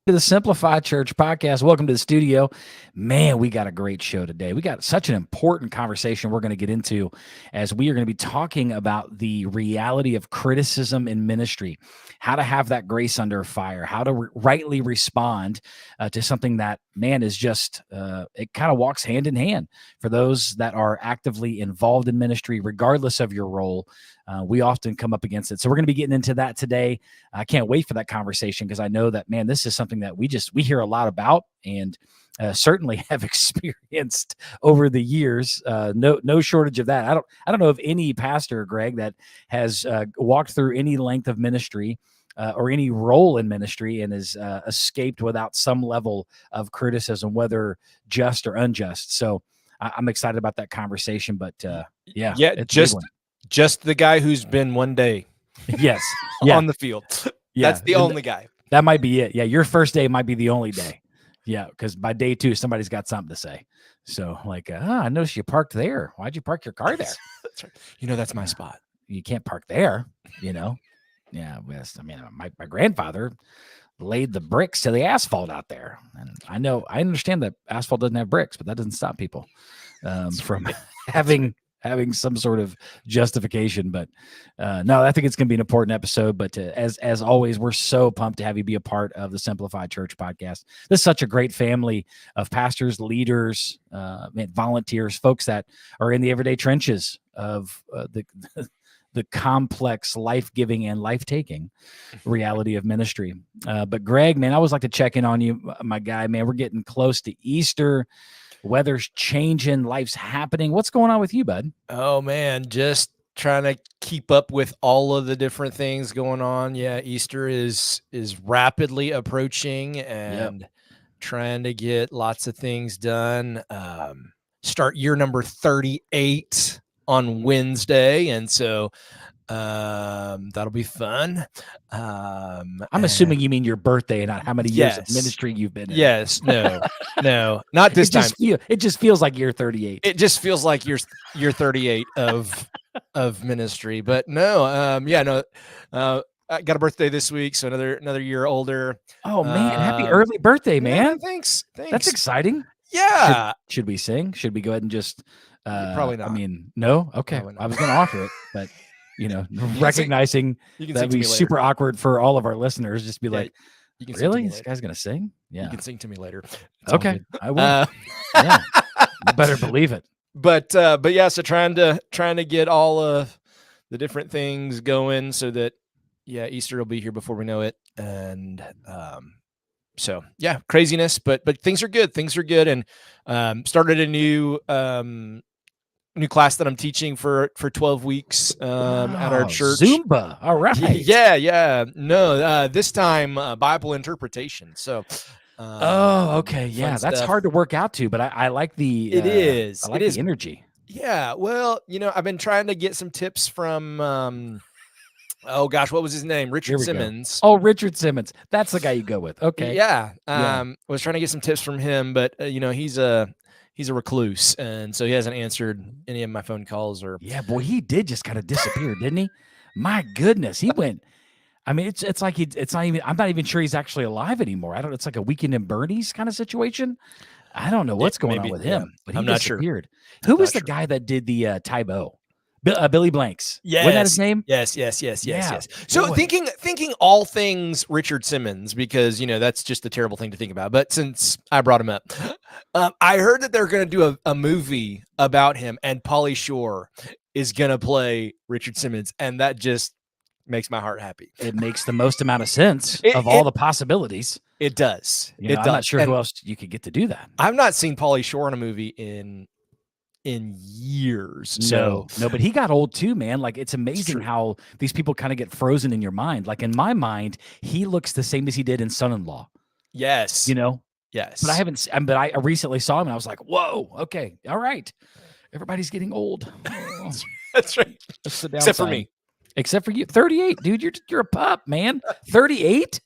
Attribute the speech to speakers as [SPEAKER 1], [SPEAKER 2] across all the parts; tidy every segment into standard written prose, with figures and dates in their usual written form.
[SPEAKER 1] to the Simplify Church podcast. Welcome to the studio. Man, we got a great show today. We got such an important conversation we're going to get into as we are going to be talking about the reality of criticism in ministry, how to have that grace under fire, how to rightly respond to something that, man, is just, it kind of walks hand in hand for those that are actively involved in ministry, regardless of your role. We often come up against it. So we're going to be getting into that today. I can't wait for that conversation because I know that, man, this is something that we hear a lot about and certainly have experienced over the years. No shortage of that. I don't know of any pastor, Greg, that has walked through any length of ministry or any role in ministry and has escaped without some level of criticism, whether just or unjust. So I'm excited about that conversation. But yeah,
[SPEAKER 2] just the guy who's been one day,
[SPEAKER 1] yes,
[SPEAKER 2] on the field.
[SPEAKER 1] Yeah,
[SPEAKER 2] that's the only guy.
[SPEAKER 1] That might be it. Yeah, your first day might be the only day. Yeah, because by day 2, somebody's got something to say. So, like, I noticed you parked there. Why'd you park your car there?
[SPEAKER 2] That's right. That's my spot.
[SPEAKER 1] You can't park there. Yeah. I mean, my grandfather laid the bricks to the asphalt out there, and I understand that asphalt doesn't have bricks, but that doesn't stop people from having some sort of justification. But no, I think it's going to be an important episode. But as always, we're so pumped to have you be a part of the Simplified Church podcast. This is such a great family of pastors, leaders, volunteers, folks that are in the everyday trenches of the complex, life-giving and life-taking reality of ministry. But Greg, man, I always like to check in on you, my guy, man. We're getting close to Easter. Weather's changing, life's happening. What's going on with you, bud?
[SPEAKER 2] Oh man, just trying to keep up with all of the different things going on. Yeah, Easter is rapidly approaching and trying to get lots of things done. Start year number 38 on Wednesday, and so that'll be fun.
[SPEAKER 1] I'm assuming you mean your birthday and not how many years of ministry you've been in.
[SPEAKER 2] Yes, no, not this time.
[SPEAKER 1] It just feels like year 38.
[SPEAKER 2] It just feels like year 38 of ministry. But no, I got a birthday this week, so another year older.
[SPEAKER 1] Oh man, happy early birthday, man!
[SPEAKER 2] Yeah, thanks.
[SPEAKER 1] That's exciting.
[SPEAKER 2] Yeah.
[SPEAKER 1] Should we sing? Should we go ahead and just?
[SPEAKER 2] Probably not.
[SPEAKER 1] I mean, no. Okay, I was going to offer it, but. Recognizing that'd be super awkward for all of our listeners. Just be like, really? This guy's going to sing? Yeah.
[SPEAKER 2] You can sing to me later.
[SPEAKER 1] It's okay. I will. Yeah. You better believe it.
[SPEAKER 2] But yeah, so trying to get all of the different things going so that, Easter will be here before we know it. And, so yeah, craziness, but things are good. Things are good. And, started a new class that I'm teaching for 12 weeks at our church.
[SPEAKER 1] Zumba. All right.
[SPEAKER 2] Yeah. No, this time Bible interpretation. So.
[SPEAKER 1] Okay. Yeah, that's hard to work out to, but I like the.
[SPEAKER 2] It is.
[SPEAKER 1] I like the energy.
[SPEAKER 2] Yeah. Well, I've been trying to get some tips from. Oh gosh, what was his name? Richard Simmons.
[SPEAKER 1] Oh, Richard Simmons. That's the guy you go with. Okay.
[SPEAKER 2] Yeah. Was trying to get some tips from him, but he's a recluse, and so he hasn't answered any of my phone calls or.
[SPEAKER 1] Yeah, boy, he did just kind of disappear, didn't he? My goodness, he went. I mean, it's like it's not even. I'm not even sure he's actually alive anymore. It's like a Weekend in Bernie's kind of situation. I don't know what's going on with him, but he disappeared. Who was the guy that did the Tybo? Billy Blanks.
[SPEAKER 2] Yes.
[SPEAKER 1] Wasn't that his name?
[SPEAKER 2] Yes. So thinking all things Richard Simmons, because, that's just a terrible thing to think about. But since I brought him up, I heard that they're going to do a movie about him, and Pauly Shore is going to play Richard Simmons. And that just makes my heart happy.
[SPEAKER 1] It makes the most amount of sense of all the possibilities.
[SPEAKER 2] It does.
[SPEAKER 1] I'm not sure who else you could get to do that.
[SPEAKER 2] I've not seen Pauly Shore in a movie in years.
[SPEAKER 1] No, but he got old too, man. Like, it's amazing how these people kind of get frozen in your mind. Like, in my mind, he looks the same as he did in Son-in-Law.
[SPEAKER 2] Yes.
[SPEAKER 1] Yes. But I recently saw him and I was like, whoa, okay. All right. Everybody's getting old.
[SPEAKER 2] That's right.
[SPEAKER 1] That's the downside.
[SPEAKER 2] Except for me.
[SPEAKER 1] Except for you. 38, dude. You're a pup, man. 38?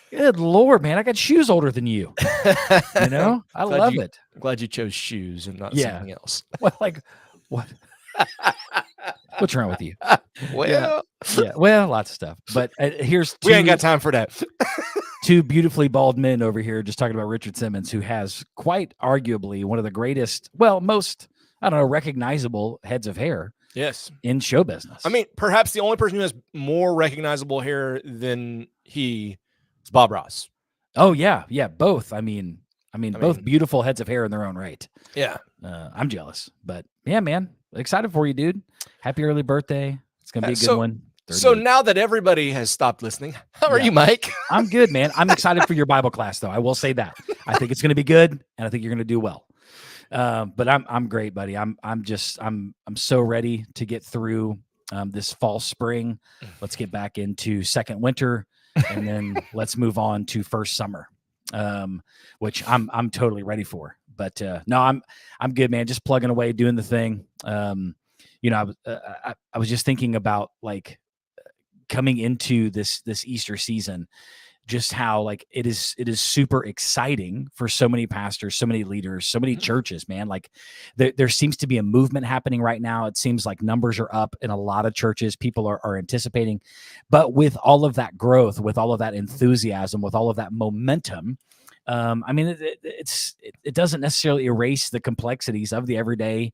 [SPEAKER 1] Good Lord, man. I got shoes older than you. I love it.
[SPEAKER 2] I'm glad you chose shoes and not something else.
[SPEAKER 1] What? What's wrong with you?
[SPEAKER 2] Well,
[SPEAKER 1] Yeah. Well, lots of stuff. But here's
[SPEAKER 2] we ain't got time for that.
[SPEAKER 1] two beautifully bald men over here just talking about Richard Simmons, who has quite arguably one of the greatest, well, most, I don't know, recognizable heads of hair
[SPEAKER 2] Yes.
[SPEAKER 1] in show business.
[SPEAKER 2] I mean, perhaps the only person who has more recognizable hair than he is Bob Ross.
[SPEAKER 1] Oh, yeah. Yeah. Both. I mean, both beautiful heads of hair in their own right.
[SPEAKER 2] Yeah.
[SPEAKER 1] I'm jealous. But yeah, man. Excited for you, dude. Happy early birthday. It's going to be a good one. 38.
[SPEAKER 2] So now that everybody has stopped listening, how are you, Mike?
[SPEAKER 1] I'm good, man. I'm excited for your Bible class, though. I will say that. I think it's going to be good, and I think you're going to do well. But I'm great, buddy. I'm so ready to get through this fall, spring. Let's get back into second winter, and then let's move on to first summer, which I'm totally ready for. But no, I'm good, man. Just plugging away, doing the thing. You know, I was just thinking about like coming into this Easter season, just how like it is super exciting for so many pastors, so many leaders, so many churches, man. Like there seems to be a movement happening right now. It seems like numbers are up in a lot of churches. People are anticipating, but with all of that growth, with all of that enthusiasm, with all of that momentum, I mean, it doesn't necessarily erase the complexities of the everyday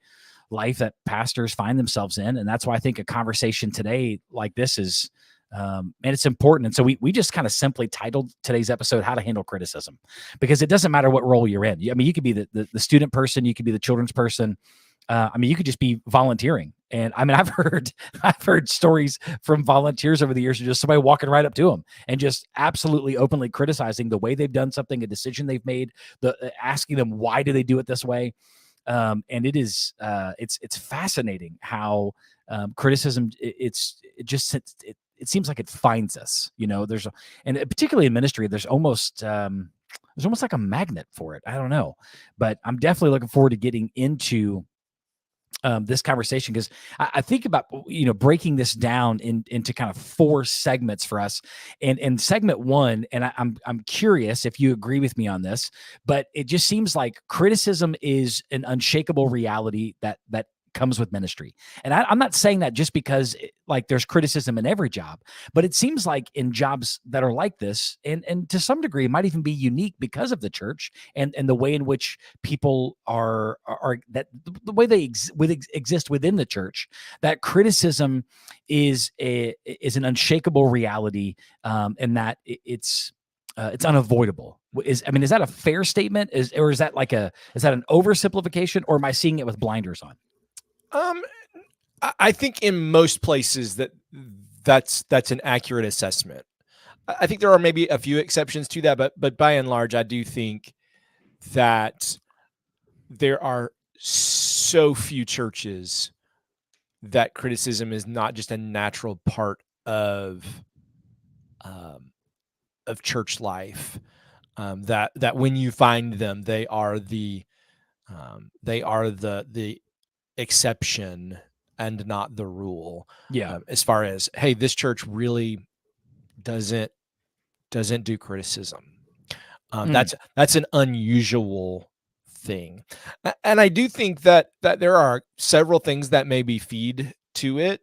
[SPEAKER 1] life that pastors find themselves in. And that's why I think a conversation today like this is, and it's important. And so we just kind of simply titled today's episode, How to Handle Criticism, because it doesn't matter what role you're in. I mean, you could be the student person, you could be the children's person. I mean, you could just be volunteering. And I mean, I've heard stories from volunteers over the years of just somebody walking right up to them and just absolutely openly criticizing the way they've done something, a decision they've made, asking them, why do they do it this way? And it is, it's fascinating how criticism, it seems like it finds us, you know, and particularly in ministry, there's almost like a magnet for it. I don't know, but I'm definitely looking forward to getting into this conversation, because I think about, you know, breaking this down into kind of 4 segments for us. And segment 1, and I'm curious if you agree with me on this, but it just seems like criticism is an unshakable reality that comes with ministry. And I'm not saying that just because like there's criticism in every job, but it seems like in jobs that are like this, and to some degree, it might even be unique because of the church and the way in which people are that the way they exist within the church, that criticism is an unshakable reality, and that it's unavoidable. Is that a fair statement? Is that an oversimplification, or am I seeing it with blinders on?
[SPEAKER 2] I think in most places that's an accurate assessment. I think there are maybe a few exceptions to that, but by and large, I do think that there are so few churches that criticism is not just a natural part of church life. That when you find them, they are the exception and not the rule.
[SPEAKER 1] Yeah.
[SPEAKER 2] As far as, hey, this church really doesn't do criticism. That's an unusual thing. And I do think that there are several things that maybe feed to it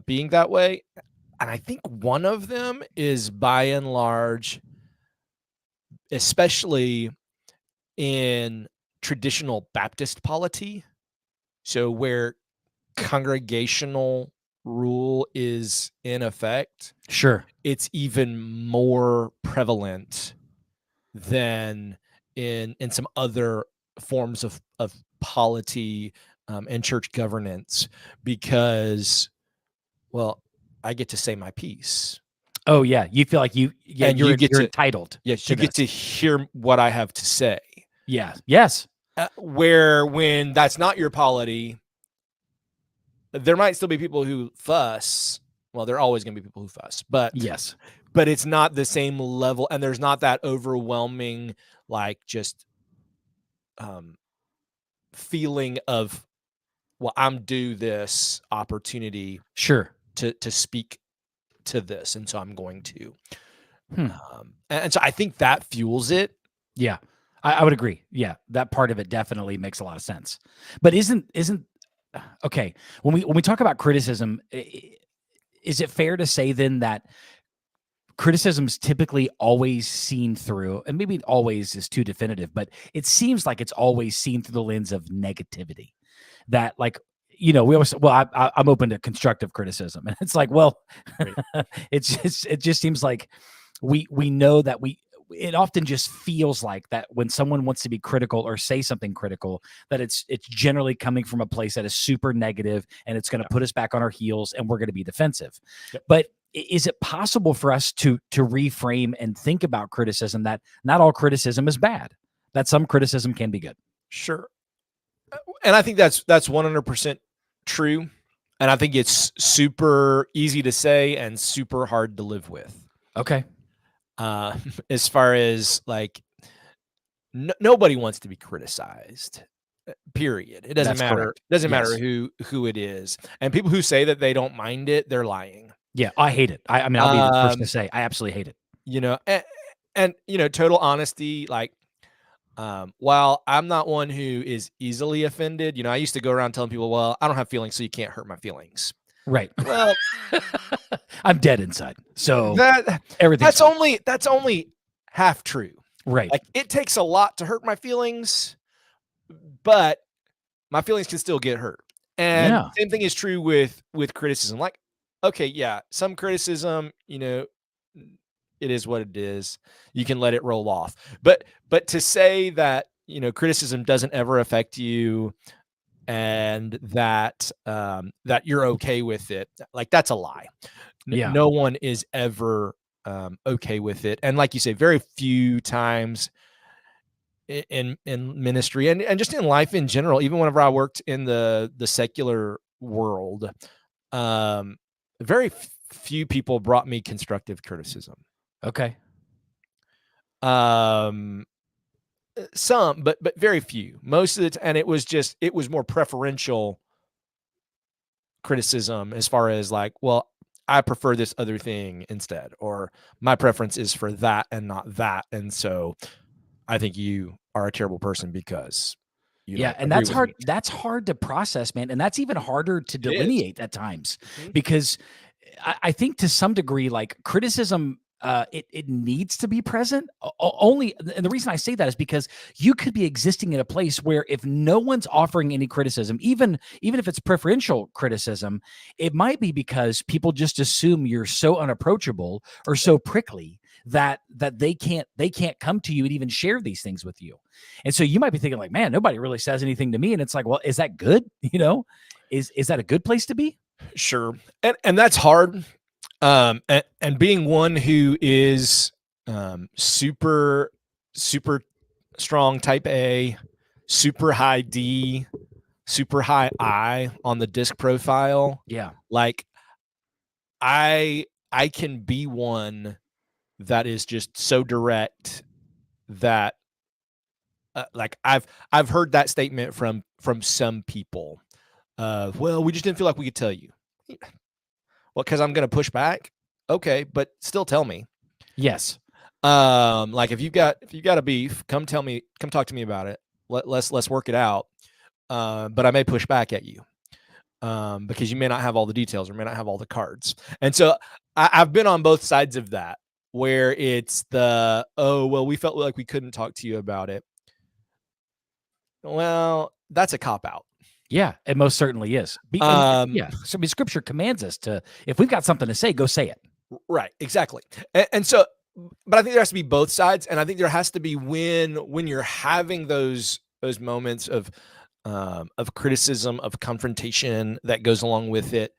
[SPEAKER 2] being that way. And I think one of them is, by and large, especially in traditional Baptist polity, so where congregational rule is in effect,
[SPEAKER 1] Sure,
[SPEAKER 2] it's even more prevalent than in some other forms of polity and church governance, because, well, I get to say my piece.
[SPEAKER 1] Oh yeah, you feel like you're entitled.
[SPEAKER 2] Yes, you get to hear what I have to say.
[SPEAKER 1] Yeah. Yes.
[SPEAKER 2] Where when that's not your polity, there might still be people who fuss. Well, there are always going to be people who fuss, but
[SPEAKER 1] yes,
[SPEAKER 2] but it's not the same level, and there's not that overwhelming, like, just feeling of, well, I'm due this opportunity,
[SPEAKER 1] sure,
[SPEAKER 2] to speak to this, and so I'm going to. And so I think that fuels it.
[SPEAKER 1] Yeah, I would agree. Yeah, that part of it definitely makes a lot of sense. But isn't okay, when we talk about criticism, is it fair to say then that criticism's typically always seen through, and maybe always is too definitive, but it seems like it's always seen through the lens of negativity? That, like, we always, well, I'm open to constructive criticism, and it's like, well,
[SPEAKER 2] Right.
[SPEAKER 1] it just seems like we know that it often just feels like that when someone wants to be critical or say something critical, that it's generally coming from a place that is super negative, and it's going to
[SPEAKER 2] Yeah.
[SPEAKER 1] put us back on our heels, and we're going to be defensive.
[SPEAKER 2] Yep.
[SPEAKER 1] But is it possible for us to reframe and think about criticism, that not all criticism is bad, that some criticism can be good?
[SPEAKER 2] Sure. And I think that's 100% true. And I think it's super easy to say and super hard to live with.
[SPEAKER 1] Okay.
[SPEAKER 2] As far as like, nobody wants to be criticized. Period. It doesn't
[SPEAKER 1] That's
[SPEAKER 2] matter.
[SPEAKER 1] correct.
[SPEAKER 2] Doesn't
[SPEAKER 1] Yes.
[SPEAKER 2] matter who it is. And people who say that they don't mind it, they're lying.
[SPEAKER 1] Yeah, I hate it. I mean, I'll be the first to say I absolutely hate it.
[SPEAKER 2] And total honesty, like, while I'm not one who is easily offended, I used to go around telling people, well, I don't have feelings, so you can't hurt my feelings.
[SPEAKER 1] Right.
[SPEAKER 2] Well,
[SPEAKER 1] I'm dead inside. So
[SPEAKER 2] that's
[SPEAKER 1] fine.
[SPEAKER 2] only half true.
[SPEAKER 1] Right.
[SPEAKER 2] Like, it takes a lot to hurt my feelings, but my feelings can still get hurt. And
[SPEAKER 1] Yeah.
[SPEAKER 2] same thing is true with criticism. Like, okay, yeah, some criticism, it is what it is. You can let it roll off. But to say that, criticism doesn't ever affect you, and that that you're okay with it, like, that's a lie.
[SPEAKER 1] Yeah.
[SPEAKER 2] No one is ever okay with it. And like you say, very few times in ministry and just in life in general, even whenever I worked in the secular world, very few people brought me constructive criticism.
[SPEAKER 1] Okay.
[SPEAKER 2] Some, but very few. Most of it, and it was more preferential criticism, as far as like, well, I prefer this other thing instead, or my preference is for that and not that, and so I think you are a terrible person because you
[SPEAKER 1] Yeah,
[SPEAKER 2] don't
[SPEAKER 1] and
[SPEAKER 2] agree
[SPEAKER 1] that's
[SPEAKER 2] with
[SPEAKER 1] hard.
[SPEAKER 2] me.
[SPEAKER 1] That's hard to process, man, and that's even harder to
[SPEAKER 2] It is.
[SPEAKER 1] delineate at times,
[SPEAKER 2] Mhm.
[SPEAKER 1] because I think to some degree, like, criticism, it needs to be present. Only, and the reason I say that is because you could be existing in a place where, if no one's offering any criticism, even if it's preferential criticism, it might be because people just assume you're so unapproachable or so prickly that they can't come to you and even share these things with you. And so you might be thinking, like, man, nobody really says anything to me. And it's like, well, is that good? Is that a good place to be?
[SPEAKER 2] Sure, and that's hard. And being one who is super strong type A, super high D, super high I on the disc profile,
[SPEAKER 1] Yeah.
[SPEAKER 2] like, I can be one that is just so direct that like, I've heard that statement from some people. Well, we just didn't feel like we could tell you. Well, because I'm gonna push back. Okay, but still tell me.
[SPEAKER 1] Yes.
[SPEAKER 2] Like, if you've got a beef, come talk to me about it. Let's work it out. But I may push back at you. Because you may not have all the details or may not have all the cards. And so I've been on both sides of that, where it's the, oh, well, we felt like we couldn't talk to you about it. Well, that's a cop out.
[SPEAKER 1] Yeah, it most certainly is. Yeah. So, I mean, scripture commands us to, if we've got something to say, go say it.
[SPEAKER 2] Right, exactly. And so, but I think there has to be both sides, and I think there has to be, when you're having those moments of criticism, of confrontation that goes along with it,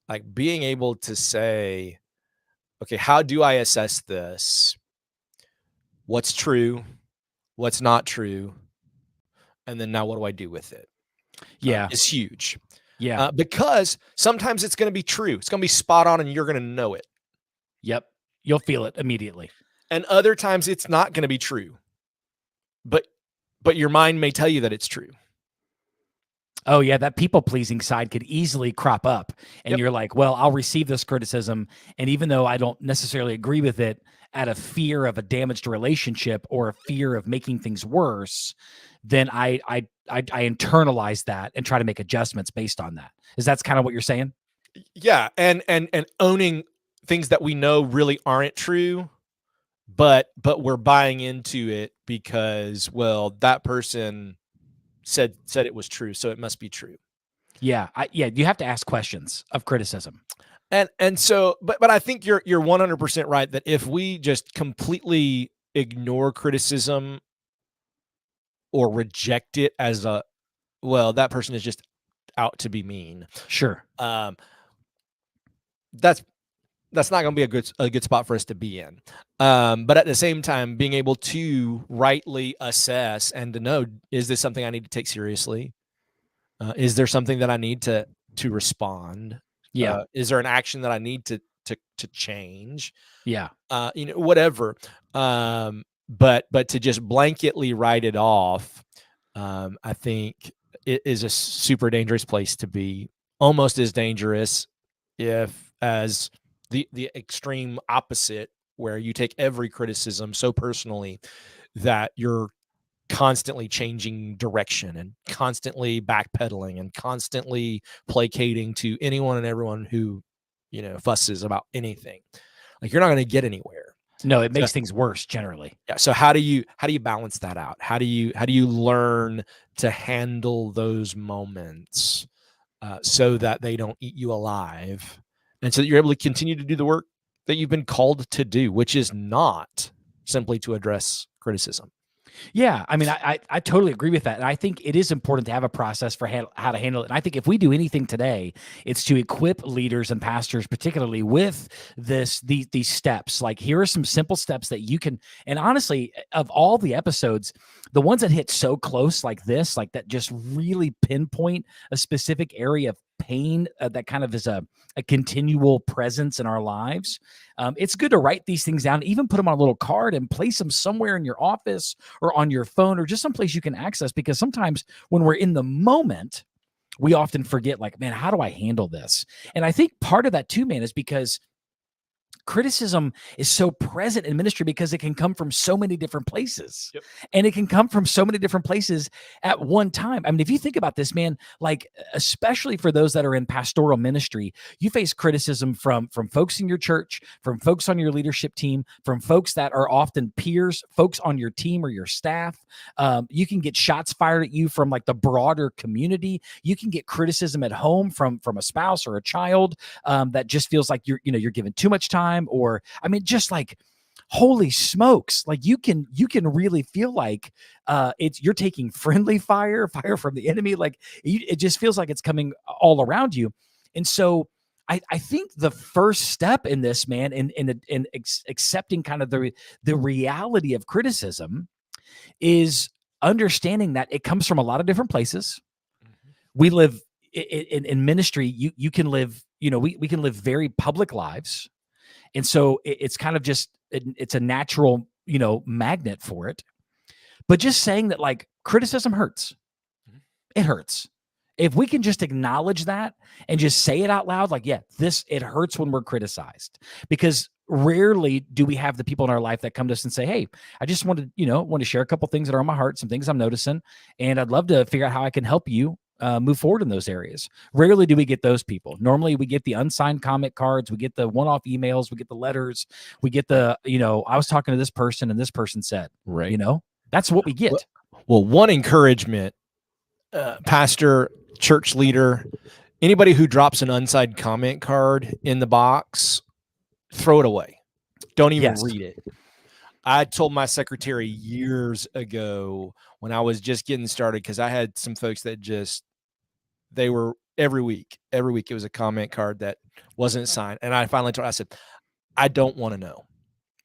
[SPEAKER 2] like, being able to say, okay, how do I assess this? What's true? What's not true? And then now what do I do with it?
[SPEAKER 1] Yeah.
[SPEAKER 2] Is huge.
[SPEAKER 1] Yeah.
[SPEAKER 2] Because sometimes it's going to be true. It's going to be spot on and you're going to know it.
[SPEAKER 1] Yep. You'll feel it immediately.
[SPEAKER 2] And other times it's not going to be true. But your mind may tell you that it's true.
[SPEAKER 1] Oh, yeah, that people-pleasing side could easily crop up, and
[SPEAKER 2] Yep.
[SPEAKER 1] you're like, well, I'll receive this criticism, and even though I don't necessarily agree with it, out of fear of a damaged relationship or a fear of making things worse, then internalize that and try to make adjustments based on that. That's kind of what you're saying?
[SPEAKER 2] Yeah, and owning things that we know really aren't true, but we're buying into it because, well, that person said it was true, so it must be true.
[SPEAKER 1] Yeah, you have to ask questions of criticism.
[SPEAKER 2] And so, but I think you're 100% right that if we just completely ignore criticism or reject it as well, that person is just out to be mean.
[SPEAKER 1] Sure.
[SPEAKER 2] That's not going to be a good spot for us to be in. But at the same time, being able to rightly assess and to know, is this something I need to take seriously? Is there something that I need to respond?
[SPEAKER 1] Yeah.
[SPEAKER 2] Is there an action that I need to change?
[SPEAKER 1] Yeah.
[SPEAKER 2] Whatever. But to just blanketly write it off, I think it is a super dangerous place to be. Almost as dangerous as the extreme opposite, where you take every criticism so personally that you're constantly changing direction and constantly backpedaling and constantly placating to anyone and everyone who, fusses about anything. Like, you're not going to get anywhere.
[SPEAKER 1] No, it makes things worse generally.
[SPEAKER 2] Yeah. So how do you balance that out? How do you learn to handle those moments so that they don't eat you alive, and so that you're able to continue to do the work that you've been called to do, which is not simply to address criticism?
[SPEAKER 1] Yeah, I mean, I totally agree with that, and I think it is important to have a process for how to handle it. And I think if we do anything today, it's to equip leaders and pastors, particularly with these steps. Like, here are some simple steps that you can. And honestly, of all the episodes, the ones that hit so close, like this, like that, just really pinpoint a specific area of pain that kind of is a continual presence in our lives. It's good to write these things down, even put them on a little card and place them somewhere in your office or on your phone or just someplace you can access, because sometimes when we're in the moment, we often forget, like, man, how do I handle this? And I think part of that too, man, is because criticism is so present in ministry because it can come from so many different places.
[SPEAKER 2] Yep.
[SPEAKER 1] And it can come from so many different places at one time. I mean, if you think about this, man, like, especially for those that are in pastoral ministry, you face criticism from folks in your church, from folks on your leadership team, from folks that are often peers, folks on your team or your staff. You can get shots fired at you from, like, the broader community. You can get criticism at home from a spouse or a child that just feels like you're given too much time. Or, I mean, just like, holy smokes, like, you can really feel like you're taking friendly fire from the enemy. Like, it just feels like it's coming all around you. And so I think the first step in this, man, in accepting kind of the reality of criticism, is understanding that it comes from a lot of different places.
[SPEAKER 2] Mm-hmm.
[SPEAKER 1] We live in ministry. You can live, we can live very public lives. And so it's kind of just, it's a natural, magnet for it. But just saying that, like, criticism hurts. It hurts. If we can just acknowledge that and just say it out loud, like, yeah, it hurts when we're criticized, because rarely do we have the people in our life that come to us and say, hey, I just want to share a couple things that are on my heart, some things I'm noticing, and I'd love to figure out how I can help you move forward in those areas. Rarely do we get those people. Normally we get the unsigned comment cards, we get the one-off emails, we get the letters, we get the, I was talking to this person and this person said,
[SPEAKER 2] right.
[SPEAKER 1] That's what we get.
[SPEAKER 2] Well, one encouragement, pastor, church leader, anybody who drops an unsigned comment card in the box, throw it away. Don't even read it. I told my secretary years ago when I was just getting started, because I had some folks that they were every week it was a comment card that wasn't signed. And I finally told her, I said, I don't want to know.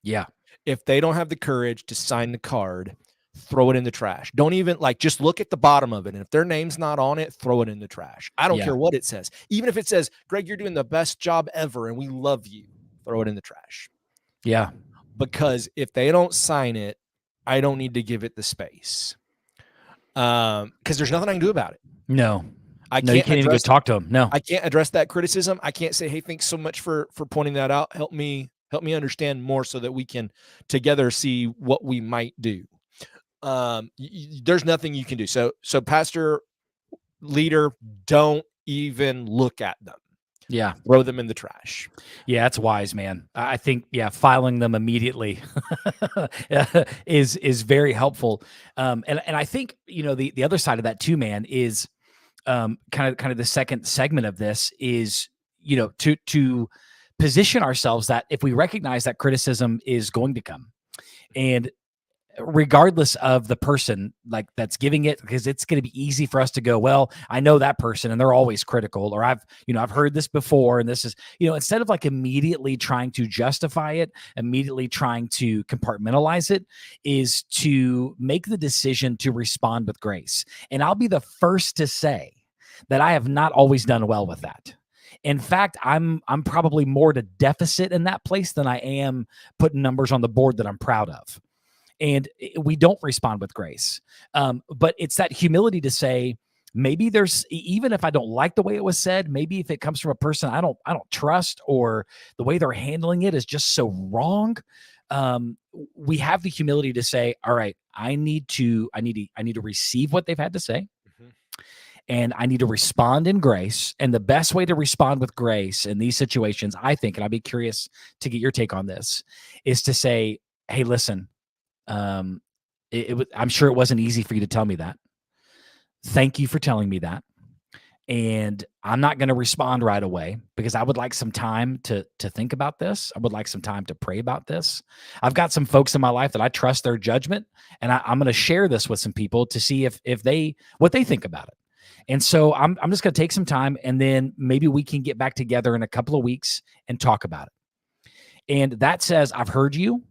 [SPEAKER 1] Yeah.
[SPEAKER 2] If they don't have the courage to sign the card, throw it in the trash. Don't even, like, just look at the bottom of it. And if their name's not on it, throw it in the trash. I don't care what it says. Even if it says, Greg, you're doing the best job ever and we love you, throw it in the trash.
[SPEAKER 1] Yeah.
[SPEAKER 2] Because if they don't sign it, I don't need to give it the space. Because there's nothing I can do about it.
[SPEAKER 1] No.
[SPEAKER 2] You
[SPEAKER 1] can't even go talk to them. No.
[SPEAKER 2] I can't address that criticism. I can't say, hey, thanks so much for pointing that out. Help me understand more so that we can together see what we might do. there's nothing you can do. So pastor, leader, don't even look at them.
[SPEAKER 1] Yeah.
[SPEAKER 2] Throw them in the trash.
[SPEAKER 1] Yeah, that's wise, man. I think, yeah, filing them immediately is very helpful. And I think, the other side of that too, man, is kind of the second segment of this is, to position ourselves that if we recognize that criticism is going to come, and regardless of the person like that's giving it, because it's going to be easy for us to go, well, I know that person and they're always critical, or I've heard this before, and this is, instead of like immediately trying to justify it, immediately trying to compartmentalize it, is to make the decision to respond with grace. And I'll be the first to say that I have not always done well with that. In fact, I'm probably more to deficit in that place than I am putting numbers on the board that I'm proud of. And we don't respond with grace. But it's that humility to say, maybe there's, even if I don't like the way it was said, maybe if it comes from a person I don't trust, or the way they're handling it is just so wrong. We have the humility to say, all right, I need to receive what they've had to say.
[SPEAKER 2] Mm-hmm.
[SPEAKER 1] And I need to respond in grace. And the best way to respond with grace in these situations, I think, and I'd be curious to get your take on this, is to say, hey, listen, I'm sure it wasn't easy for you to tell me that. Thank you for telling me that. And I'm not going to respond right away, because I would like some time to think about this. I would like some time to pray about this. I've got some folks in my life that I trust their judgment, and I'm going to share this with some people to see if what they think about it. And so I'm just going to take some time, and then maybe we can get back together in a couple of weeks and talk about it. And that says, I've heard you.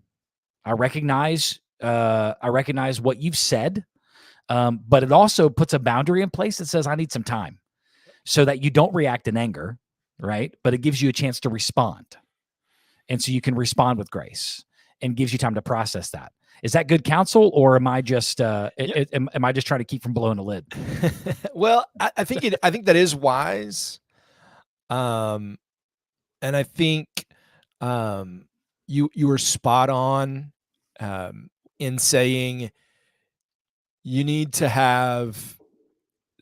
[SPEAKER 1] I recognize what you've said, but it also puts a boundary in place that says I need some time, so that you don't react in anger, right? But it gives you a chance to respond, and so you can respond with grace, and gives you time to process that. Is that good counsel, or am I just am I just trying to keep from blowing a lid?
[SPEAKER 2] Well, I think that is wise, and I think you were spot on in saying you need to have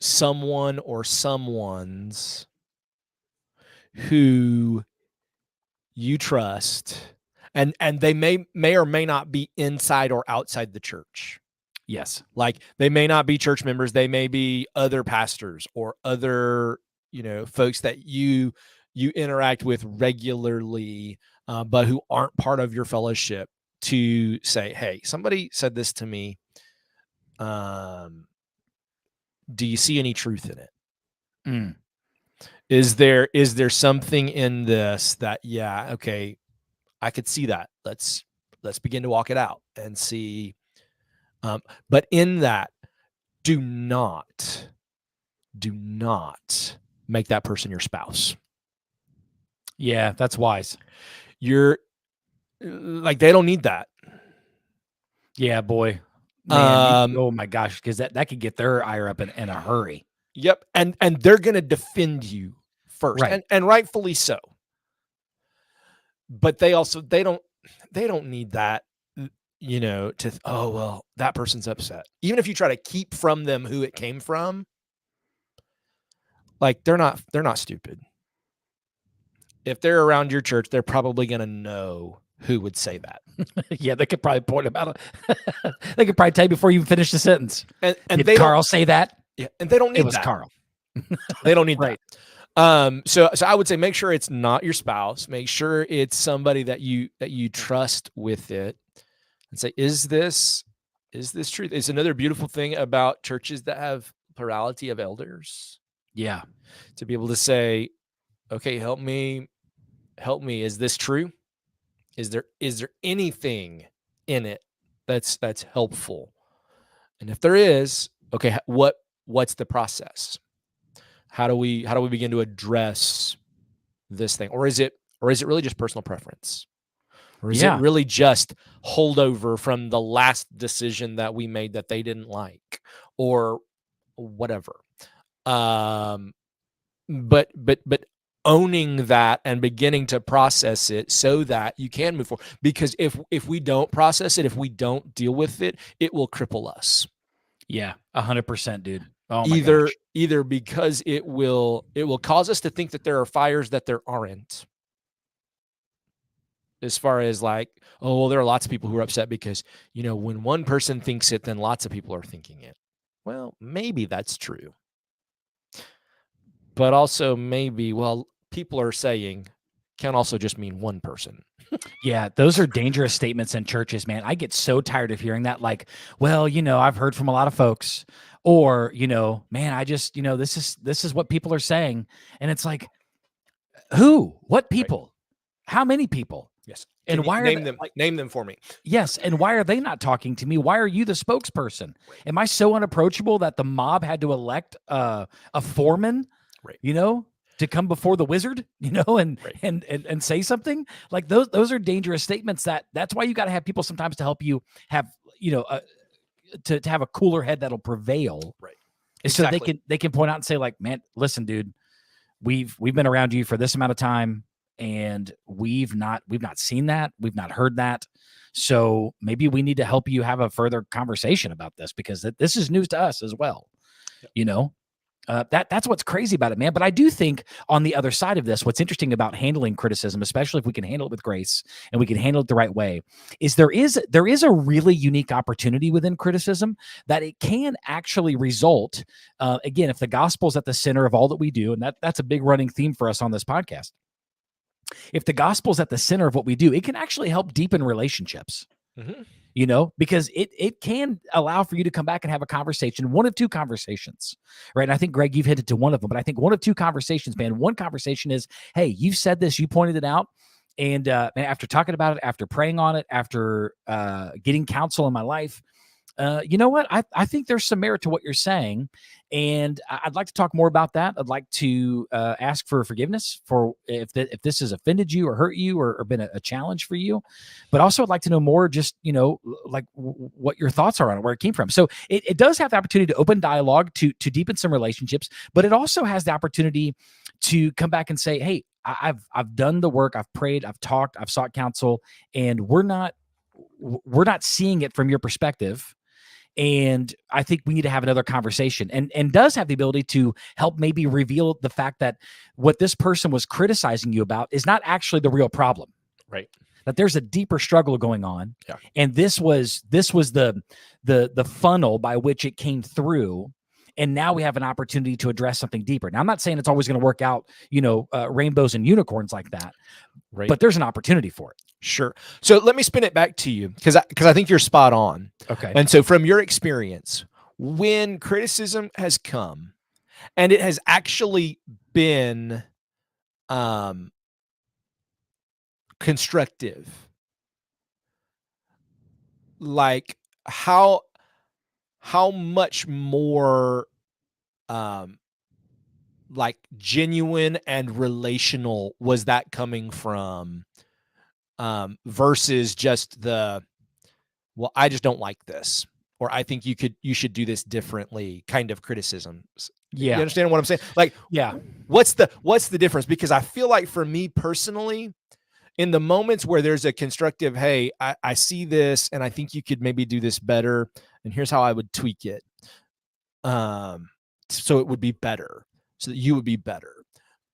[SPEAKER 2] someone or someones who you trust, and they may or may not be inside or outside the church.
[SPEAKER 1] Yes.
[SPEAKER 2] Like, they may not be church members, they may be other pastors or other, folks that you interact with regularly, but who aren't part of your fellowship, to say, hey, somebody said this to me. Do you see any truth in it?
[SPEAKER 1] Mm.
[SPEAKER 2] Is there something in this that, yeah, okay, I could see that. Let's begin to walk it out and see. But in that, do not make that person your spouse.
[SPEAKER 1] Yeah, that's wise.
[SPEAKER 2] You're like, they don't need that.
[SPEAKER 1] Yeah, boy. Man, oh my gosh, because that could get their ire up in a hurry.
[SPEAKER 2] Yep. And they're going to defend you first,
[SPEAKER 1] right.
[SPEAKER 2] and rightfully so. But they don't need that, to, oh, well, that person's upset. Even if you try to keep from them who it came from, like, they're not stupid. If they're around your church, they're probably going to know who would say that.
[SPEAKER 1] Yeah, they could probably point about it. They could probably tell you before you even finish the sentence.
[SPEAKER 2] And
[SPEAKER 1] did Carl say that?
[SPEAKER 2] Yeah, and they don't need
[SPEAKER 1] it was
[SPEAKER 2] that.
[SPEAKER 1] Carl.
[SPEAKER 2] They don't need
[SPEAKER 1] right.
[SPEAKER 2] that. So I would say, make sure it's not your spouse. Make sure it's somebody that you trust with it, and say, is this truth? It's another beautiful thing about churches that have plurality of elders.
[SPEAKER 1] Yeah.
[SPEAKER 2] To be able to say, okay, help me. Is this true? Is there anything in it that's helpful? And if there is, okay, what's the process? How do we begin to address this thing? Or is it really just personal preference? Or is it really just holdover from the last decision that we made that they didn't like, or whatever? But owning that and beginning to process it so that you can move forward. Because if we don't process it, if we don't deal with it, it will cripple us.
[SPEAKER 1] Yeah, 100%, dude. Oh my gosh.
[SPEAKER 2] Either because it will cause us to think that there are fires that there aren't. As far as like, oh, well, there are lots of people who are upset because, when one person thinks it, then lots of people are thinking it. Well, maybe that's true. But also maybe, well, people are saying can also just mean one person.
[SPEAKER 1] Yeah, those are dangerous statements in churches, man. I get so tired of hearing that. Like, well, I've heard from a lot of folks, or man, I just, this is what people are saying, and it's like, who, what people, how many people,
[SPEAKER 2] Yes,
[SPEAKER 1] and why
[SPEAKER 2] name
[SPEAKER 1] are
[SPEAKER 2] them? Name them for me.
[SPEAKER 1] Yes, and why are they not talking to me? Why are you the spokesperson?
[SPEAKER 2] Right.
[SPEAKER 1] Am I so unapproachable that the mob had to elect a foreman?
[SPEAKER 2] Right.
[SPEAKER 1] To come before the wizard, and
[SPEAKER 2] Right.
[SPEAKER 1] and say something like those are dangerous statements. That's why you got to have people sometimes to help you have, to have a cooler head that'll prevail.
[SPEAKER 2] Right.
[SPEAKER 1] Exactly.
[SPEAKER 2] Exactly.
[SPEAKER 1] So they can point out and say like, man, listen, dude, we've been around you for this amount of time, and we've not seen that, we've not heard that. So maybe we need to help you have a further conversation about this, because this is news to us as well. Yep. That's what's crazy about it, man. But I do think on the other side of this, what's interesting about handling criticism, especially if we can handle it with grace and we can handle it the right way, is there is a really unique opportunity within criticism that it can actually result, again, if the gospel's at the center of all that we do, and that's a big running theme for us on this podcast. If the gospel's at the center of what we do, it can actually help deepen relationships. Mm-hmm. Because it can allow for you to come back and have a conversation, one of two conversations, right? And I think, Greg, you've hit it to one of them, but I think one of two conversations, man. One conversation is, hey, you've said this, you pointed it out, and man, after talking about it, after praying on it, after getting counsel in my life, you know what? I think there's some merit to what you're saying, and I'd like to talk more about that. I'd like to ask for forgiveness for if this has offended you or hurt you or been a challenge for you, but also I'd like to know more, just like what your thoughts are on it, where it came from. So it does have the opportunity to open dialogue, to deepen some relationships, but it also has the opportunity to come back and say, hey, I've done the work, I've prayed, I've talked, I've sought counsel, and we're not seeing it from your perspective. And I think we need to have another conversation, and does have the ability to help maybe reveal the fact that what this person was criticizing you about is not actually the real problem.
[SPEAKER 2] Right.
[SPEAKER 1] That there's a deeper struggle going on.
[SPEAKER 2] Yeah.
[SPEAKER 1] And this was the funnel by which it came through. And now we have an opportunity to address something deeper. Now, I'm not saying it's always going to work out, rainbows and unicorns like that, right? But there's an opportunity for it.
[SPEAKER 2] Sure. So let me spin it back to you, because I think you're spot on.
[SPEAKER 1] Okay.
[SPEAKER 2] And so from your experience, when criticism has come and it has actually been constructive, like how much more like genuine and relational was that coming from, versus just the, well, I just don't like this, or I think you should do this differently kind of criticisms.
[SPEAKER 1] Yeah.
[SPEAKER 2] You understand what I'm saying? Like,
[SPEAKER 1] yeah.
[SPEAKER 2] What's the difference? Because I feel like for me personally, in the moments where there's a constructive, hey, I see this and I think you could maybe do this better, and here's how I would tweak it, so it would be better, so that you would be better.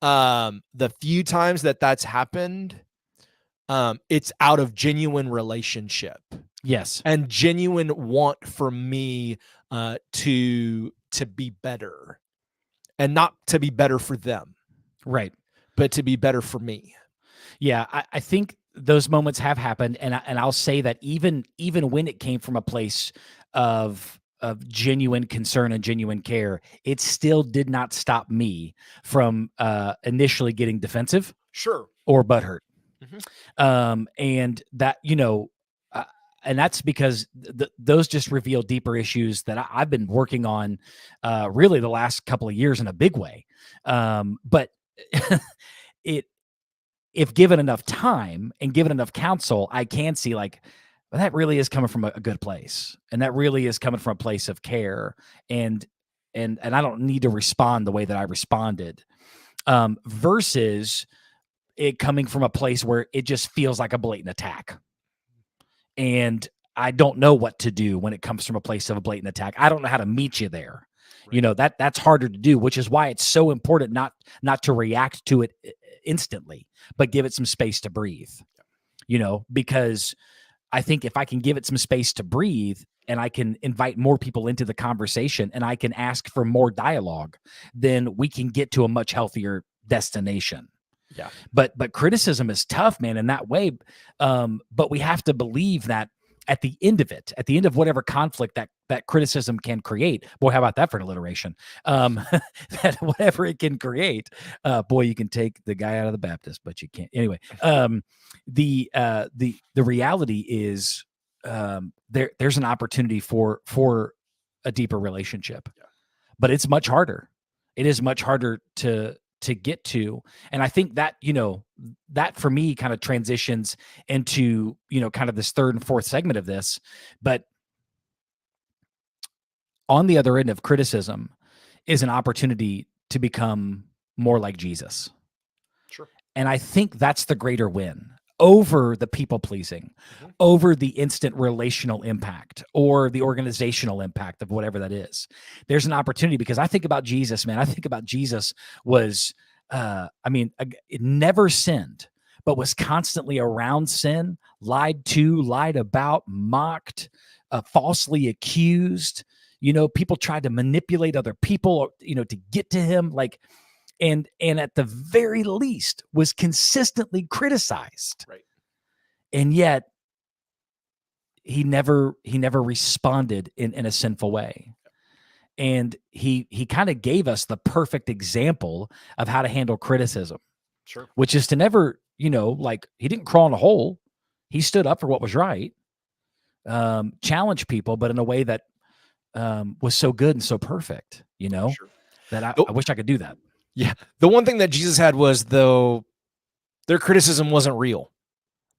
[SPEAKER 2] The few times that that's happened, it's out of genuine relationship.
[SPEAKER 1] Yes.
[SPEAKER 2] And genuine want for me to be better, and not to be better for them.
[SPEAKER 1] Right.
[SPEAKER 2] But to be better for me.
[SPEAKER 1] Yeah, I think those moments have happened, and I'll say that even when it came from a place of genuine concern and genuine care, it still did not stop me from initially getting defensive,
[SPEAKER 2] sure,
[SPEAKER 1] or butthurt.
[SPEAKER 2] Mm-hmm.
[SPEAKER 1] And that, and that's because those just reveal deeper issues that I've been working on really the last couple of years in a big way. But if given enough time and given enough counsel, I can see like, well, that really is coming from a good place. And that really is coming from a place of care. And I don't need to respond the way that I responded. versus it coming from a place where it just feels like a blatant attack. And I don't know what to do when it comes from a place of a blatant attack. I don't know how to meet you there. You know, that's harder to do, which is why it's so important not to react to it instantly, but give it some space to breathe. You know, because I think if I can give it some space to breathe and I can invite more people into the conversation and I can ask for more dialogue, then we can get to a much healthier destination.
[SPEAKER 2] Yeah.
[SPEAKER 1] But criticism is tough, man, in that way. But we have to believe that at the end of it, at the end of whatever conflict that criticism can create, boy, how about that for an alliteration? That whatever it can create, boy, you can take the guy out of the Baptist, but you can't. Anyway, the reality is there's an opportunity for a deeper relationship, but it's much harder. It is much harder to get to. And I think that, you know, that for me kind of transitions into, you know, kind of this third and fourth segment of this. But on the other end of criticism is an opportunity to become more like Jesus.
[SPEAKER 2] Sure.
[SPEAKER 1] And I think that's the greater win over the people pleasing, over the instant relational impact or the organizational impact of whatever that is. There's an opportunity because I think about Jesus, man. I think about Jesus was, it never sinned, but was constantly around sin, lied to, lied about, mocked, falsely accused. You know, people tried to manipulate other people, you know, to get to him. Like, and at the very least was consistently criticized.
[SPEAKER 2] Right.
[SPEAKER 1] And yet he never responded in a sinful way. And he kind of gave us the perfect example of how to handle criticism.
[SPEAKER 2] Sure.
[SPEAKER 1] Which is to never, you know, like he didn't crawl in a hole. He stood up for what was right. Challenge people, but in a way that was so good and so perfect, you know, that I wish I could do that.
[SPEAKER 2] Yeah. The one thing that Jesus had was, though, their criticism wasn't real.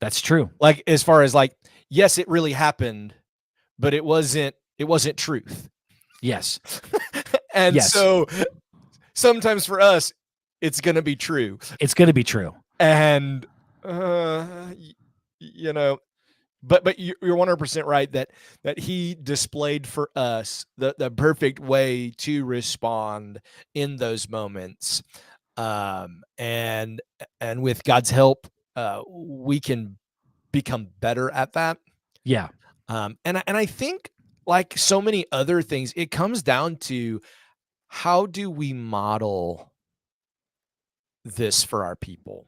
[SPEAKER 1] That's true.
[SPEAKER 2] Like, as far as like, yes, it really happened, but it wasn't truth.
[SPEAKER 1] Yes.
[SPEAKER 2] And
[SPEAKER 1] yes.
[SPEAKER 2] So sometimes for us, it's going to be true.
[SPEAKER 1] It's going to be true.
[SPEAKER 2] And, you know, but you're 100% right that he displayed for us the perfect way to respond in those moments. And with God's help, we can become better at that.
[SPEAKER 1] Yeah.
[SPEAKER 2] And I think, like so many other things, it comes down to how do we model this for our people?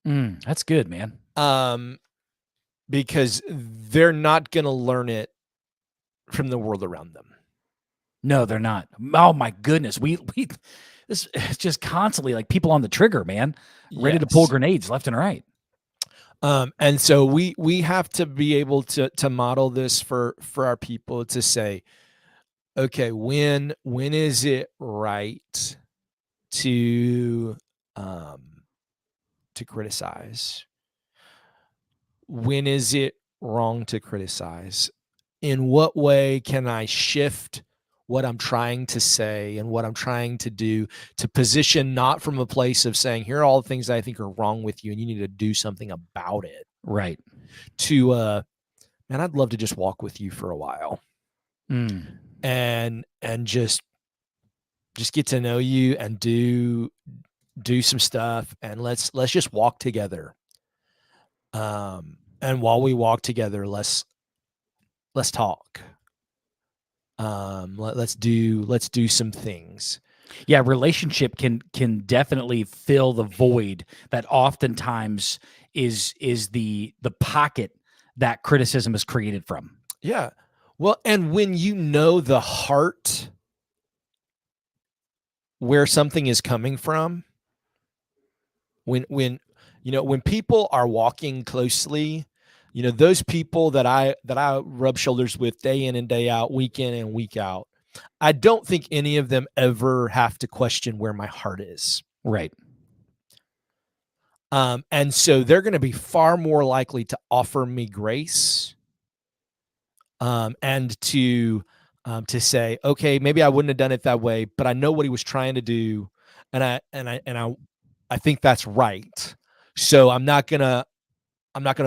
[SPEAKER 1] That's good, man.
[SPEAKER 2] Because they're not going to learn it from the world around them.
[SPEAKER 1] No, they're not. Oh my goodness. We this is just constantly like people on the trigger, man, ready to pull grenades left and right.
[SPEAKER 2] And so we have to be able to model this for our people, to say, okay, when is it right to criticize? When is it wrong to criticize? In what way can I shift what I'm trying to say and what I'm trying to do to position not from a place of saying, here are all the things I think are wrong with you and you need to do something about it.
[SPEAKER 1] Right.
[SPEAKER 2] To, man, I'd love to just walk with you for a while and just get to know you and do some stuff, and let's just walk together. And while we walk together, let's talk. Let's do some things.
[SPEAKER 1] Yeah, relationship can definitely fill the void that oftentimes is the pocket that criticism is created from.
[SPEAKER 2] Yeah. Well, and when you know the heart where something is coming from, when people are walking closely, you know, those people that I rub shoulders with day in and day out, week in and week out, I don't think any of them ever have to question where my heart is.
[SPEAKER 1] Right.
[SPEAKER 2] And so they're going to be far more likely to offer me grace, and to say, okay, maybe I wouldn't have done it that way, but I know what he was trying to do. I think that's right. So I'm not gonna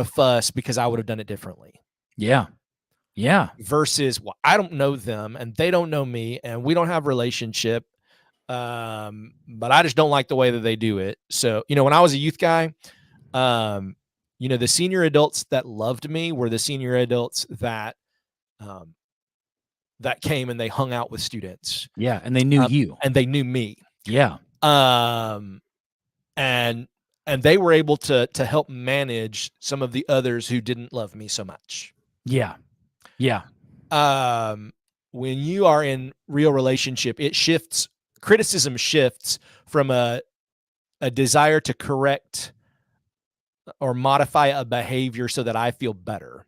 [SPEAKER 2] fuss because I would have done it differently.
[SPEAKER 1] Yeah. Yeah.
[SPEAKER 2] Versus, well, I don't know them and they don't know me and we don't have a relationship. But I just don't like the way that they do it. So, when I was a youth guy, the senior adults that loved me were the senior adults that came and they hung out with students.
[SPEAKER 1] Yeah. And they knew you.
[SPEAKER 2] And they knew me.
[SPEAKER 1] Yeah.
[SPEAKER 2] And they were able to help manage some of the others who didn't love me so much.
[SPEAKER 1] Yeah. Yeah.
[SPEAKER 2] When you are in real relationship, criticism shifts from a desire to correct or modify a behavior so that I feel better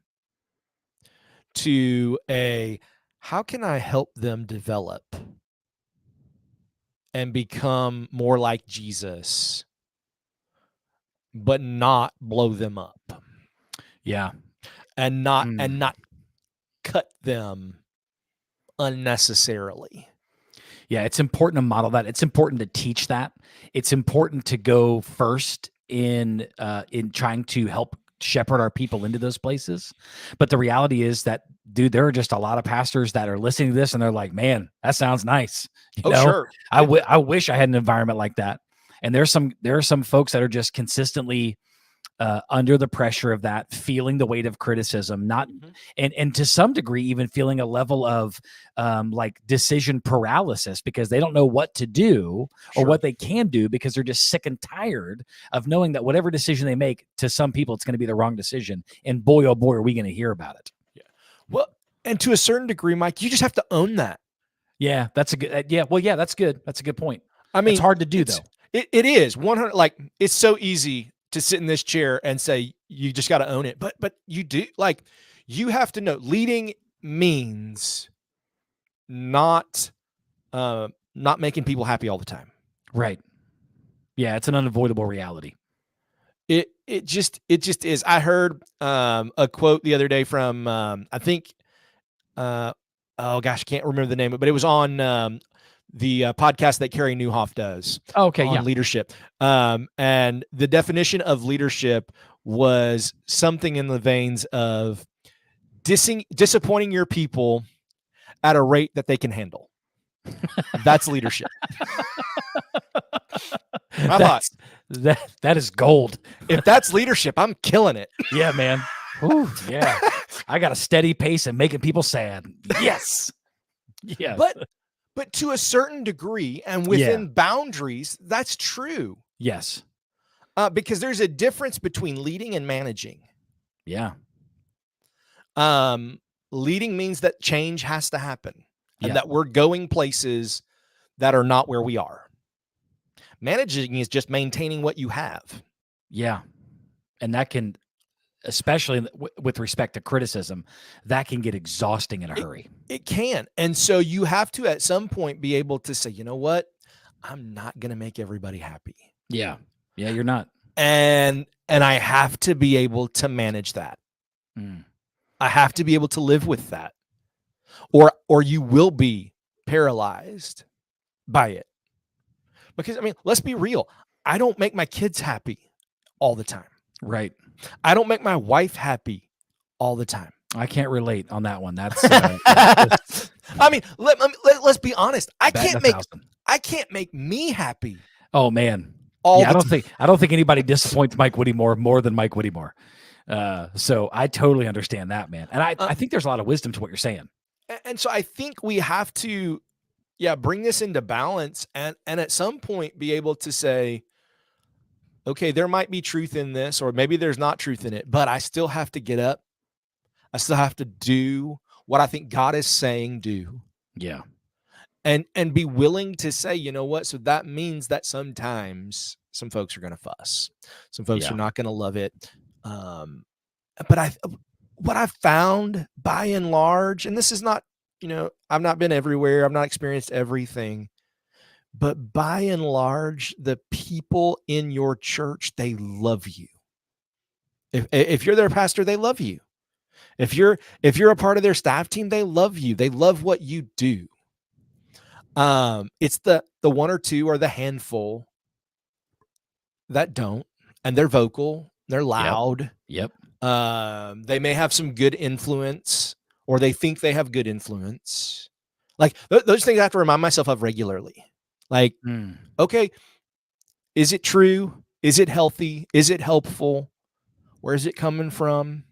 [SPEAKER 2] to how can I help them develop and become more like Jesus, but not blow them up.
[SPEAKER 1] Yeah.
[SPEAKER 2] And not cut them unnecessarily.
[SPEAKER 1] Yeah, it's important to model that. It's important to teach that. It's important to go first in trying to help shepherd our people into those places. But the reality is that, dude, there are just a lot of pastors that are listening to this and they're like, man, that sounds nice.
[SPEAKER 2] Sure.
[SPEAKER 1] I wish I had an environment like that. And there are some folks that are just consistently under the pressure of that, feeling the weight of criticism, and to some degree even feeling a level of like decision paralysis because they don't know what to do or what they can do because they're just sick and tired of knowing that whatever decision they make, to some people it's going to be the wrong decision, and boy oh boy are we going to hear about it.
[SPEAKER 2] Yeah, well, and to a certain degree, Mike, you just have to own that.
[SPEAKER 1] Yeah, that's a good that's good. That's a good point.
[SPEAKER 2] I mean,
[SPEAKER 1] it's hard to do though.
[SPEAKER 2] It is 100. Like, it's so easy to sit in this chair and say you just got to own it, but you do. Like, you have to know leading means not making people happy all the time.
[SPEAKER 1] Right. Yeah, it's an unavoidable reality.
[SPEAKER 2] It just is. I heard a quote the other day from I think oh gosh, I can't remember the name of it, but it was on the podcast that Carrie Newhoff does.
[SPEAKER 1] Okay,
[SPEAKER 2] on leadership. And the definition of leadership was something in the veins of disappointing your people at a rate that they can handle. That's leadership.
[SPEAKER 1] That is gold.
[SPEAKER 2] If that's leadership, I'm killing it.
[SPEAKER 1] Yeah, man. Ooh, yeah. I got a steady pace and making people sad. Yes. Yeah.
[SPEAKER 2] But to a certain degree and within boundaries, that's true.
[SPEAKER 1] Yes.
[SPEAKER 2] Because there's a difference between leading and managing.
[SPEAKER 1] Yeah.
[SPEAKER 2] Leading means that change has to happen and that we're going places that are not where we are. Managing is just maintaining what you have.
[SPEAKER 1] Yeah. And that can, especially with respect to criticism, that can get exhausting in a hurry.
[SPEAKER 2] It can. And so you have to at some point be able to say, you know what? I'm not going to make everybody happy.
[SPEAKER 1] Yeah. Yeah, you're not.
[SPEAKER 2] And I have to be able to manage that. I have to be able to live with that. Or you will be paralyzed by it. Because, I mean, let's be real. I don't make my kids happy all the time.
[SPEAKER 1] Right.
[SPEAKER 2] I don't make my wife happy all the time.
[SPEAKER 1] I can't relate on that one. That's
[SPEAKER 2] I mean, let's be honest. I can't make me happy.
[SPEAKER 1] Oh man. I don't think anybody disappoints Mike Whittemore more than Mike Whittemore. So I totally understand that, man. And I think there's a lot of wisdom to what you're saying.
[SPEAKER 2] And so I think we have to bring this into balance and at some point be able to say, okay, there might be truth in this, or maybe there's not truth in it, but I still have to get up. I still have to do what I think God is saying do.
[SPEAKER 1] Yeah.
[SPEAKER 2] And be willing to say, you know what? So that means that sometimes some folks are going to fuss. Some folks are not going to love it. But what I've found by and large, and this is not, I've not been everywhere. I've not experienced everything. But by and large, the people in your church, they love you. If you're their pastor, they love you. If you're a part of their staff team, they love you. They love what you do. It's the the one or two or the handful that don't, and they're vocal, they're loud.
[SPEAKER 1] Yep.
[SPEAKER 2] They may have some good influence, or they think they have good influence. Like those things I have to remind myself of regularly. Like, okay, is it true? Is it healthy? Is it helpful? Where is it coming from?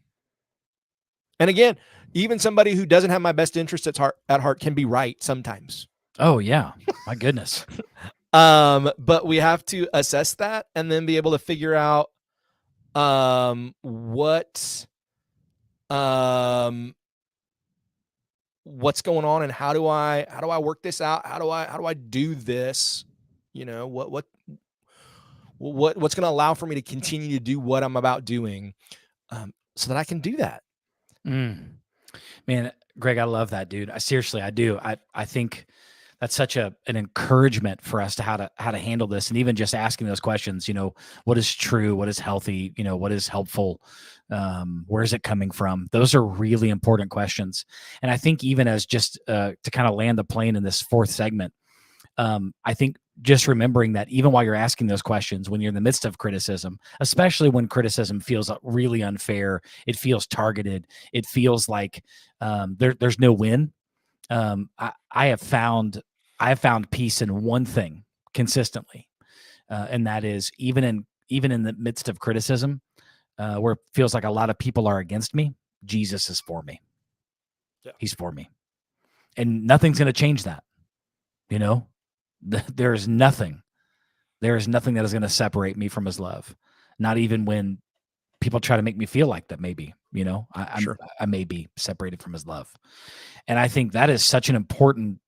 [SPEAKER 2] And again, even somebody who doesn't have my best interest at heart can be right sometimes.
[SPEAKER 1] Oh yeah. My goodness.
[SPEAKER 2] But we have to assess that and then be able to figure out what's going on and how do I work this out? How do I do this? You know, what's going to allow for me to continue to do what I'm about doing, so that I can do that.
[SPEAKER 1] Man, Greg, I love that, dude. I do. I think that's such an encouragement for us to how to handle this, and even just asking those questions. You know, what is true? What is healthy? You know, what is helpful? Where is it coming from? Those are really important questions. And I think even as just to kind of land the plane in this fourth segment, I think just remembering that even while you're asking those questions, when you're in the midst of criticism, especially when criticism feels really unfair, it feels targeted, it feels like there's no win. I have found peace in one thing consistently, and that is even in the midst of criticism, where it feels like a lot of people are against me, Jesus is for me.
[SPEAKER 2] Yeah.
[SPEAKER 1] He's for me, and nothing's going to change that. You know, there is nothing that is going to separate me from his love. Not even when people try to make me feel like that. Maybe, you know, I may be separated from his love. And I think that is such an important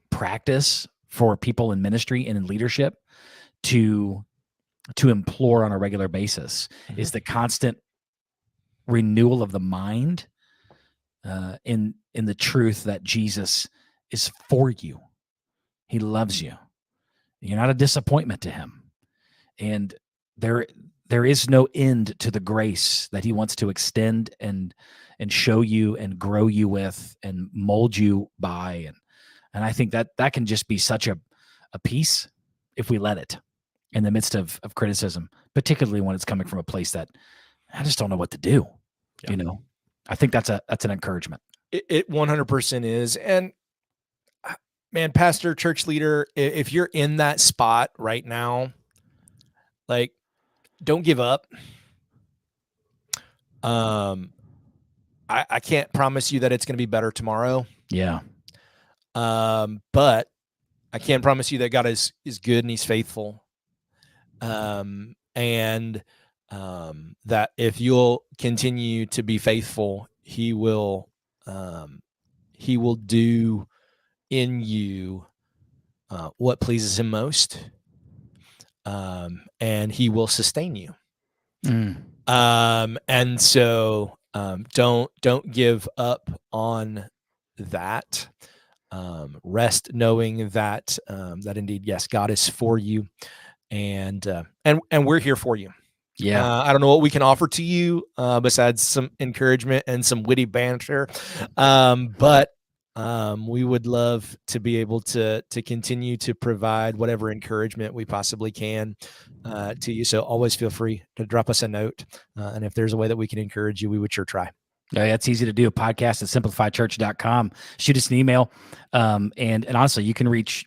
[SPEAKER 1] practice for people in ministry and in leadership to implore on a regular basis, is the constant renewal of the mind in the truth that Jesus is for you. He loves you. You're not a disappointment to him. And there is no end to the grace that he wants to extend and show you and grow you with and mold you by. And I think that can just be such a peace if we let it in the midst of criticism, particularly when it's coming from a place that I just don't know what to do. Yeah. You know, I think that's an encouragement.
[SPEAKER 2] It 100% is. And man, pastor, church leader, if you're in that spot right now, like, don't give up. I can't promise you that it's going to be better tomorrow.
[SPEAKER 1] Yeah.
[SPEAKER 2] But I can promise you that God is good and he's faithful. And that if you'll continue to be faithful, he will do in you what pleases him most. And he will sustain you. And so don't give up on that. Rest knowing that that indeed, yes, God is for you, and we're here for you.
[SPEAKER 1] Yeah.
[SPEAKER 2] I don't know what we can offer to you besides some encouragement and some witty banter, but we would love to be able to continue to provide whatever encouragement we possibly can to you. So always feel free to drop us a note, and if there's a way that we can encourage you, we would sure try.
[SPEAKER 1] Yeah, that's easy to do. Podcast at simplifiedchurch.com. Shoot us an email. And honestly, you can reach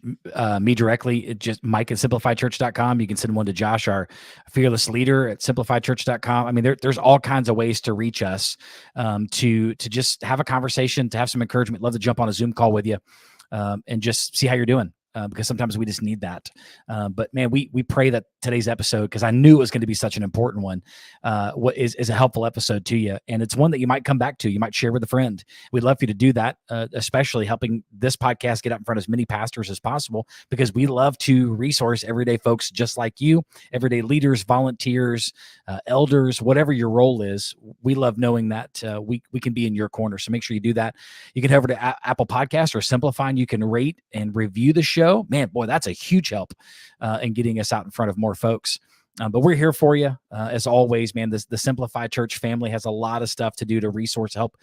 [SPEAKER 1] me directly. It just Mike at simplifiedchurch.com. You can send one to Josh, our fearless leader, at simplifiedchurch.com. I mean, there's all kinds of ways to reach us, to just have a conversation, to have some encouragement. Love to jump on a Zoom call with you and just see how you're doing. Because sometimes we just need that. But man, we pray that today's episode, because I knew it was going to be such an important one, what is a helpful episode to you. And it's one that you might come back to. You might share with a friend. We'd love for you to do that, especially helping this podcast get out in front of as many pastors as possible, because we love to resource everyday folks just like you, everyday leaders, volunteers, elders, whatever your role is. We love knowing that we can be in your corner. So make sure you do that. You can head over to Apple Podcasts or Simplify, and you can rate and review the show. Man, boy, that's a huge help in getting us out in front of more folks. But we're here for you as always, man. The Simplified Church family has a lot of stuff to do to help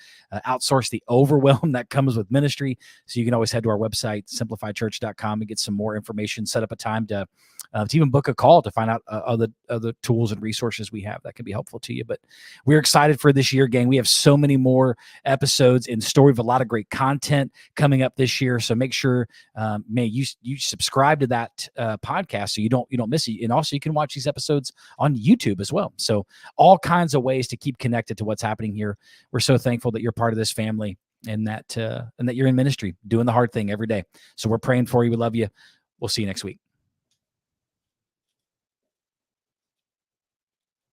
[SPEAKER 1] outsource the overwhelm that comes with ministry. So you can always head to our website, simplifiedchurch.com, and get some more information, set up a time to even book a call to find out other tools and resources we have that can be helpful to you. But we're excited for this year, gang. We have so many more episodes in store. We have a lot of great content coming up this year. So make sure, you subscribe to that podcast so you don't miss it. And also you can watch these episodes on YouTube as well. So all kinds of ways to keep connected to what's happening here. We're so thankful that you're part of this family and that you're in ministry, doing the hard thing every day. So we're praying for you. We love you. We'll see you next week.